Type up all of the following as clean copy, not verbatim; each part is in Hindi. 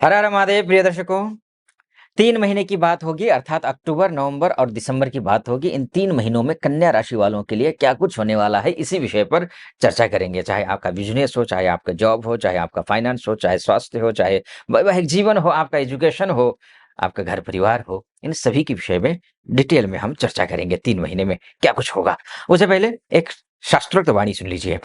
हर हर महादेव प्रिय दर्शकों, 3 महीने की बात होगी अर्थात अक्टूबर, नवंबर और दिसंबर की बात होगी। इन 3 महीनों में कन्या राशि वालों के लिए क्या कुछ होने वाला है, इसी विषय पर चर्चा करेंगे। चाहे आपका बिज़नेस हो, चाहे आपका जॉब हो, चाहे आपका फाइनेंस हो, चाहे स्वास्थ्य हो, चाहे वैवाहिक जीवन हो, आपका एजुकेशन हो, आपका घर-परिवार हो, इन सभी के विषय में डिटेल में हम चर्चा करेंगे। 3 महीने में क्या कुछ होगा। उससे पहले एक शास्त्रोक्त वाणी सुन लीजिए।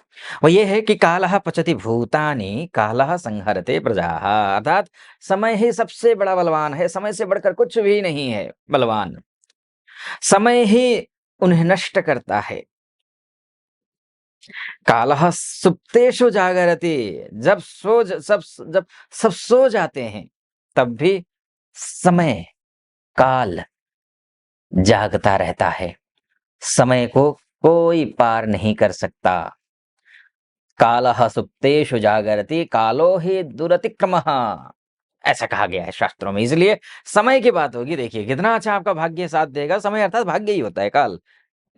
वो ये है कि कालः पचति भूतानि, कालः संहरते प्रजाः। अर्थात समय ही सबसे बड़ा बलवान है, समय से बढ़कर कुछ भी नहीं है बलवान। समय ही उन्हें नष्ट करता है। कालः सुप्तेषु जागरति। जब सब सो जाते हैं, तब भी समय, काल जागता रहता है। समय को कोई पार नहीं कर सकता। कालः सुप्तेषु जागरति, कालो हि दुरतिक्रमः। ऐसा कहा गया है शास्त्रों में। इसलिए समय की बात होगी, देखिए कितना अच्छा आपका भाग्य साथ देगा। समय अर्थात भाग्य ही होता है, काल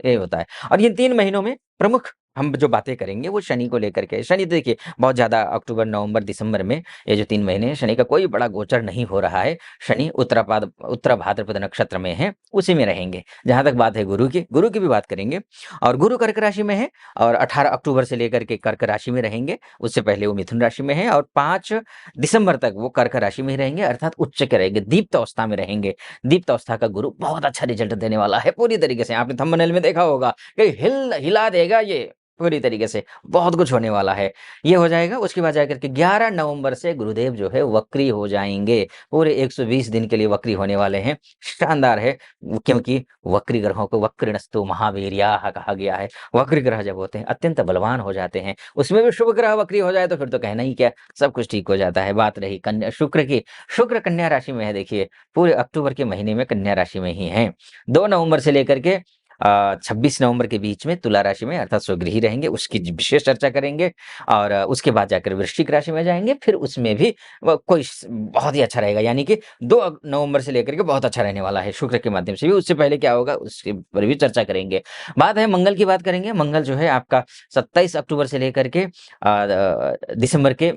ये होता है। और ये 3 महीनों में प्रमुख हम जो बातें करेंगे वो शनि को लेकर के। शनि देखिए बहुत ज़्यादा अक्टूबर, नवंबर, दिसंबर में ये जो 3 महीने हैं, शनि का कोई बड़ा गोचर नहीं हो रहा है। शनि उत्तरा भाद्रपद नक्षत्र में है, उसी में रहेंगे। जहाँ तक बात है गुरु की भी बात करेंगे। और गुरु कर्क राशि में है और 18 अक्टूबर से लेकर के कर्क राशि में रहेंगे। उससे पहले वो मिथुन राशि में है और 5 दिसंबर तक वो कर्क राशि में ही रहेंगे, अर्थात उच्च के रहेंगे, दीप्त अवस्था में रहेंगे। दीप्त अवस्था का गुरु बहुत अच्छा रिजल्ट देने वाला है पूरी तरीके से। आपने थंबनेल में देखा होगा कि हिला देगा ये पूरी तरीके से, बहुत कुछ होने वाला है। ये हो जाएगा, उसके बाद जाकर के 11 नवंबर से गुरुदेव जो है वक्री हो जाएँगे। पूरे 120 दिन के लिए वक्री होने वाले हैं। शानदार है, क्योंकि वक्री ग्रहों को वक्रिणस्तु महावीर्याः कहा गया है। वक्री ग्रह जब होते हैं अत्यंत बलवान हो जाते हैं। उसमें भी शुभ ग्रह वक्री हो जाए तो फिर तो कहना ही क्या, सब कुछ ठीक हो जाता है। बात रही कन्या शुक्र की, शुक्र कन्या राशि में है देखिए, पूरे अक्टूबर के महीने में कन्या राशि में ही हैं। 2 नवंबर से लेकर के 26 नवंबर के बीच में तुला राशि में अर्थात स्वगृही रहेंगे, उसकी विशेष चर्चा करेंगे। और उसके बाद जाकर वृश्चिक राशि में जाएँगे, फिर उसमें भी बहुत ही अच्छा रहेगा, यानी कि 2 नवंबर से लेकर के बहुत अच्छा रहने वाला है शुक्र के माध्यम से भी। उससे पहले क्या होगा उसके पर भी चर्चा करेंगे। बात है मंगल की बात करेंगे। मंगल जो है आपका 27 अक्टूबर से लेकर के दिसंबर के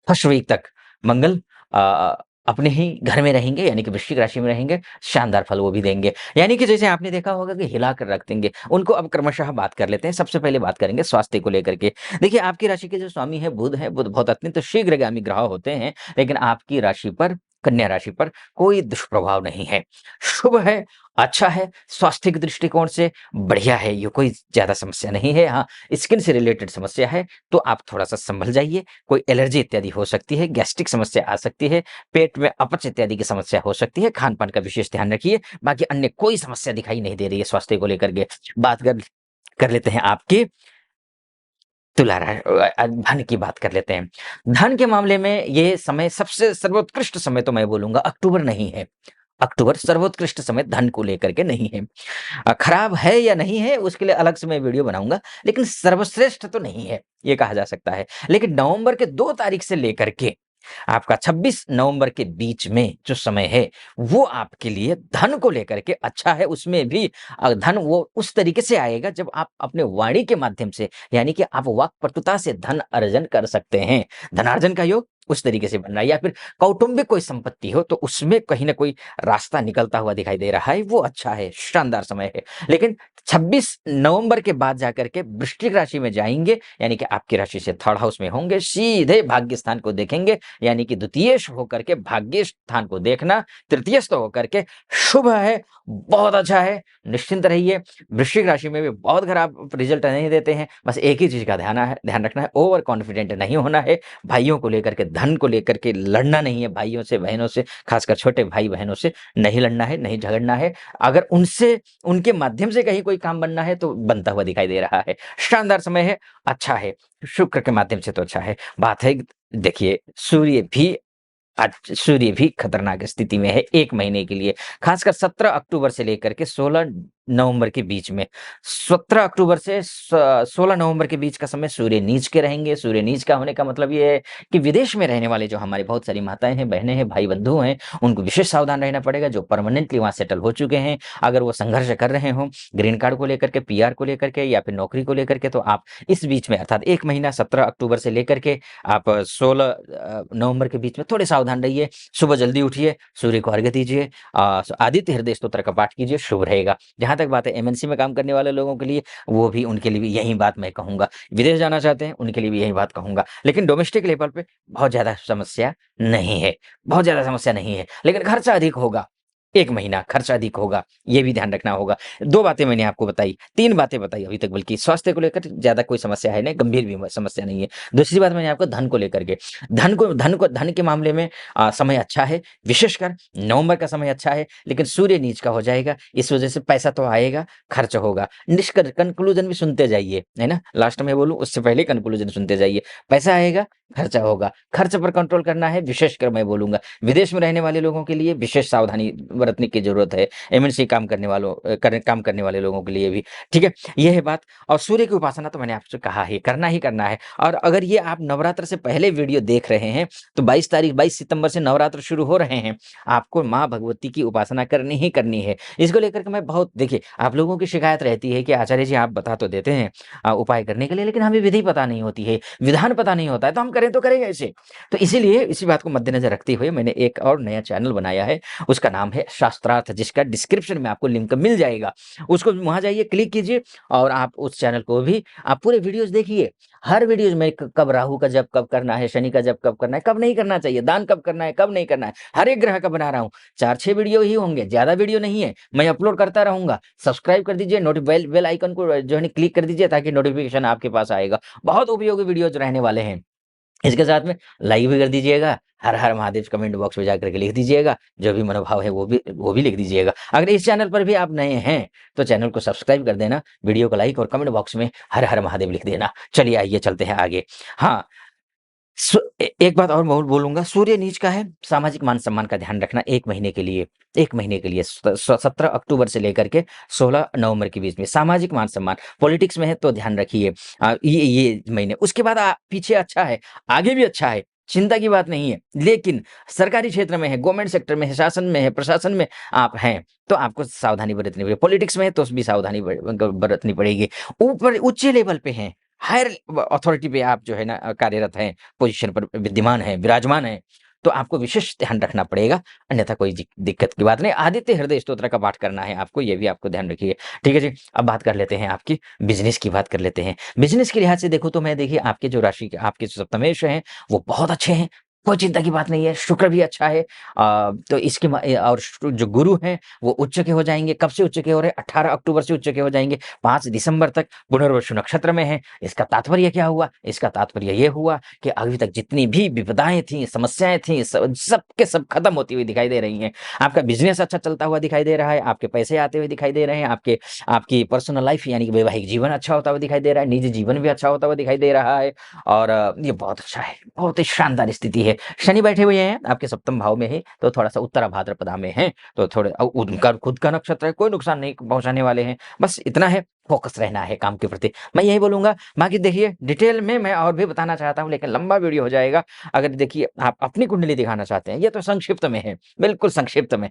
फर्स्ट वीक तक मंगल अ, अपने ही घर में रहेंगे, यानी कि वृश्चिक राशि में रहेंगे, शानदार फल वो भी देंगे। यानी कि जैसे आपने देखा होगा कि हिला कर रख देंगे, उनको अब क्रमशः बात कर लेते हैं। सबसे पहले बात करेंगे स्वास्थ्य को लेकर के। देखिए आपकी राशि के जो स्वामी है, बुध बहुत अत्यंत शीघ्रगामी ग्रह होते हैं, लेकिन आपकी राशि पर, कन्या राशि पर कोई दुष्प्रभाव नहीं है। शुभ है, अच्छा है, स्वास्थ्य के दृष्टिकोण से बढ़िया है, ये कोई ज़्यादा समस्या नहीं है। हाँ, स्किन से रिलेटेड समस्या है, तो आप थोड़ा-सा संभल जाइए। कोई एलर्जी इत्यादि हो सकती है, गैस्ट्रिक समस्या आ सकती है, पेट में अपच इत्यादि की समस्या हो सकती है, खान-पान का विशेष ध्यान रखिए। बाकी अन्य कोई समस्या दिखाई नहीं दे रही है स्वास्थ्य को लेकर के। बात कर कर लेते हैं आपकी धन की बात कर लेते हैं। धन के मामले में ये समय सबसे सर्वोत्कृष्ट समय तो मैं बोलूँगा अक्टूबर नहीं है। अक्टूबर सर्वोत्कृष्ट समय धन को लेकर के नहीं है। खराब है या नहीं है उसके लिए अलग से मैं वीडियो बनाऊँगा, लेकिन सर्वश्रेष्ठ तो नहीं है, ये कहा जा सकता है। लेकिन नवंबर के 2 तारीख से लेकर के आपका 26 नवंबर के बीच में जो समय है, वो आपके लिए धन को लेकर के अच्छा है। उसमें भी धन वो उस तरीके से आएगा जब आप अपने वाणी के माध्यम से, यानी कि आप वाक्पटुता से धन अर्जन कर सकते हैं। धनार्जन का योग उस तरीके से बन रहा है, या फिर कौटुंबिक कोई संपत्ति हो तो उसमें कहीं न कोई रास्ता निकलता हुआ दिखाई दे रहा है, वो अच्छा है, शानदार समय है। लेकिन 26 नवंबर के बाद जाकर के वृश्चिक राशि में जाएँगे, यानी कि आपकी राशि से थर्ड हाउस में होंगे, सीधे भाग्य स्थान को देखेंगे, यानी कि द्वितीयेश होकर के भाग्य स्थान को देखना, तृतीयस्थ होकर के शुभ है, बहुत अच्छा है, निश्चिंत रहिए। वृश्चिक राशि में भी बहुत खराब रिज़ल्ट नहीं देते हैं, बस एक ही चीज़ का ध्यान रखना है, ओवर कॉन्फिडेंट नहीं होना है, भाइयों को लेकर के, धन को लेकर के लड़ना नहीं है, भाइयों से, बहनों से, खासकर छोटे भाई-बहनों से नहीं लड़ना है, नहीं झगड़ना है। अगर उनसे उनके माध्यम से कहीं कोई काम बनना है, तो बनता हुआ दिखाई दे रहा है। शानदार समय है, अच्छा है, शुक्र के माध्यम से तो अच्छा है। बात है देखिए सूर्य भी खतरनाक स्थिति में है 1 महीने के लिए। खासकर 17 अक्टूबर से लेकर के 16 नवंबर के बीच में। 17 अक्टूबर से 16 नवंबर के बीच का समय सूर्य नीच के रहेंगे। सूर्य नीच का होने का मतलब ये है कि विदेश में रहने वाले जो हमारी बहुत सारी माताएँ हैं, बहनें हैं, भाई-बंधु हैं, उनको विशेष सावधान रहना पड़ेगा। जो परमानेंटली वहाँ सेटल हो चुके हैं, अगर वो संघर्ष कर रहे हों, ग्रीन कार्ड को लेकर के, पीआर को लेकर के या फिर नौकरी को लेकर के, तो आप इस बीच में अर्थात 1 महीना 17 अक्टूबर से लेकर के आप 16 नवंबर के बीच में थोड़े सावधान रहिए। सुबह जल्दी उठिए, सूर्य को अर्घ्य दीजिए, आदित्य हृदय स्तोत्र का पाठ कीजिए, शुभ रहेगा। जहाँ तक बात है एमएनसी में काम करने वाले लोगों के लिए, वो भी उनके लिए भी यही बात मैं कहूँगा। विदेश जाना चाहते हैं, उनके लिए भी यही बात कहूँगा। लेकिन डोमेस्टिक लेवल पे बहुत ज़्यादा समस्या नहीं है, बहुत ज़्यादा समस्या नहीं है, लेकिन खर्चा अधिक होगा। 1 महीना खर्चा अधिक होगा, ये भी ध्यान रखना होगा। 2 बातें मैंने आपको बताई, 3 बातें बताई अभी तक, बल्कि स्वास्थ्य को लेकर ज़्यादा कोई समस्या है नहीं, गंभीर भी समस्या नहीं है। दूसरी बात मैंने आपको धन को लेकर के, धन के मामले में समय अच्छा है, विशेषकर नवंबर का समय अच्छा है, लेकिन सूर्य नीच का हो जाएगा, इस वजह से पैसा तो आएगा, खर्च होगा। कंक्लूजन भी सुनते जाइए, है ना? लास्ट में बोलूँ उससे पहले कंक्लूजन सुनते जाइए। पैसा आएगा, खर्चा होगा, खर्च पर कंट्रोल करना है, विशेषकर मैं बोलूँगा। विदेश में रहने वाले लोगों के लिए विशेष सावधानी बरतने की ज़रूरत है। एमएनसी काम करने वाले लोगों के लिए भी, ठीक है? ये है बात। और सूर्य की उपासना तो मैंने आपसे कहा ही करना है। और अगर ये आप नवरात्र से पहले वीडियो देख रहे हैं, तो 22 सितंबर से नवरात्र शुरू हो रहे हैं। आपको माँ भगवती की उपासना करनी ही करनी है। इसको लेकर के मैं बहुत देखिए, आप लोगों की शिकायत रहती है कि आचार्य जी आप बता तो देते हैं उपाय करने के लिए, लेकिन हमें विधि पता नहीं होती है, विधान पता नहीं होता है, तो हम करें तो करें कैसे? तो इसीलिए इसी बात को मद्देनज़र रखते हुए मैंने एक और नया चैनल बनाया है, उसका नाम है शास्त्रार्थ, जिसका डिस्क्रिप्शन में आपको लिंक मिल जाएगा। उसको वहाँ जाइए, क्लिक कीजिए और आप उस चैनल को भी आप पूरे वीडियोज़ देखिए। हर वीडियोज़ में कब राहु का जप कब करना है, शनि का जप कब करना है, कब नहीं करना चाहिए, दान कब करना है, कब नहीं करना है, हर एक ग्रह का बना रहा हूँ। 4-6 वीडियो ही होंगे, ज़्यादा वीडियो नहीं है। मैं अपलोड करता रहूँगा। सब्सक्राइब कर दीजिए, बेल आइकन को जो है क्लिक कर दीजिए, ताकि नोटिफ़िकेशन आपके पास आएगा। बहुत उपयोगी वीडियोज़ रहने वाले हैं। इसके साथ में लाइक भी कर दीजिएगा, हर हर महादेव कमेंट बॉक्स में जाकर के लिख दीजिएगा, जो भी मनोभाव है वो भी लिख दीजिएगा। अगर इस चैनल पर भी आप नए हैं, तो चैनल को सब्सक्राइब कर देना, वीडियो को लाइक और कमेंट बॉक्स में हर हर महादेव लिख देना। चलिए आइए चलते हैं आगे। हाँ, एक बात और मैं बोलूँगा, सूर्य नीच का है, सामाजिक मान-सम्मान का ध्यान रखना 1 महीने के लिए, 1 महीने के लिए 17 अक्टूबर से लेकर के 16 नवंबर के बीच में सामाजिक मान-सम्मान, पॉलिटिक्स में है तो ध्यान रखिए। ये महीने, उसके बाद पीछे अच्छा है, आगे भी अच्छा है, चिंता की बात नहीं है। लेकिन सरकारी क्षेत्र में है, गवर्नमेंट सेक्टर में है, शासन में है, प्रशासन में आप हैं, तो आपको सावधानी बरतनी पड़ेगी। पॉलिटिक्स में है तो भी सावधानी बरतनी पड़ेगी। ऊपर उच्च लेवल पे हैं, हायर अथॉरिटी पे आप जो है ना कार्यरत हैं, पोज़ीशन पर विद्यमान हैं, विराजमान हैं, तो आपको विशेष ध्यान रखना पड़ेगा, अन्यथा कोई दिक्कत की बात नहीं। आदित्य हृदय स्तोत्र का पाठ करना है आपको, ये भी आपको ध्यान रखिए। ठीक है जी, अब बात कर लेते हैं आपकी बिज़नेस की बात कर लेते हैं। बिज़नेस के लिहाज से देखो तो मैं देखिए आपके जो राशि के आपके जो सप्तमेश हैं, वो बहुत अच्छे हैं, कोई चिंता की बात नहीं है, शुक्र भी अच्छा है। तो इसके और जो गुरु हैं, वो उच्च के हो जाएँगे, कब से उच्च के हो रहे हैं? 18 अक्टूबर से उच्च के हो जाएँगे, 5 दिसंबर तक पुनर्वसु नक्षत्र में हैं। इसका तात्पर्य क्या हुआ? इसका तात्पर्य ये हुआ कि अभी तक जितनी भी विपदाएँ थीं, समस्याएँ थीं, सब के सब खत्म होती हुई दिखाई दे रही हैं। आपका बिज़नेस अच्छा चलता हुआ दिखाई दे रहा है, आपके पैसे आते हुए दिखाई दे रहे हैं, आपकी पर्सनल लाइफ़ यानी कि वैवाहिक जीवन अच्छा होता हुआ दिखाई दे रहा है, निजी जीवन भी अच्छा होता हुआ दिखाई दे रहा है और ये बहुत अच्छा है, बहुत ही शानदार स्थिति है। शनि बैठे हुए हैं आपके सप्तम भाव में ही, तो थोड़ा-सा उत्तरा भाद्रपदा में हैं, तो थोड़े उनका खुद का नक्षत्र है, कोई नुकसान नहीं पहुँचाने वाले हैं। बस इतना है, फ़ोकस रहना है काम के प्रति। मैं यही बोलूँगा, बाकी देखिए डिटेल में मैं और भी बताना चाहता हूँ, लेकिन लंबा वीडियो हो जाएगा। अगर देखिए आप अपनी कुंडली दिखाना चाहते हैं, ये तो संक्षिप्त में है, बिल्कुल संक्षिप्त में।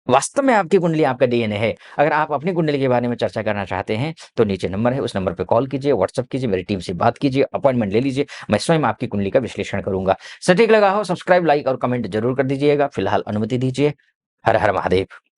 वास्तव में आपकी कुंडली आपका डीएनए है। अगर आप अपनी कुंडली के बारे में चर्चा करना चाहते हैं, तो नीचे नंबर है, उस नंबर पे कॉल कीजिए, व्हाट्सएप कीजिए, मेरी टीम से बात कीजिए, अपॉइंटमेंट ले लीजिए। मैं स्वयं आपकी कुंडली का विश्लेषण करूँगा। सटीक लगा हो, सब्सक्राइब, लाइक और कमेंट ज़रूर कर दीजिएगा। फिलहाल अनुमति दीजिए। हर हर महादेव।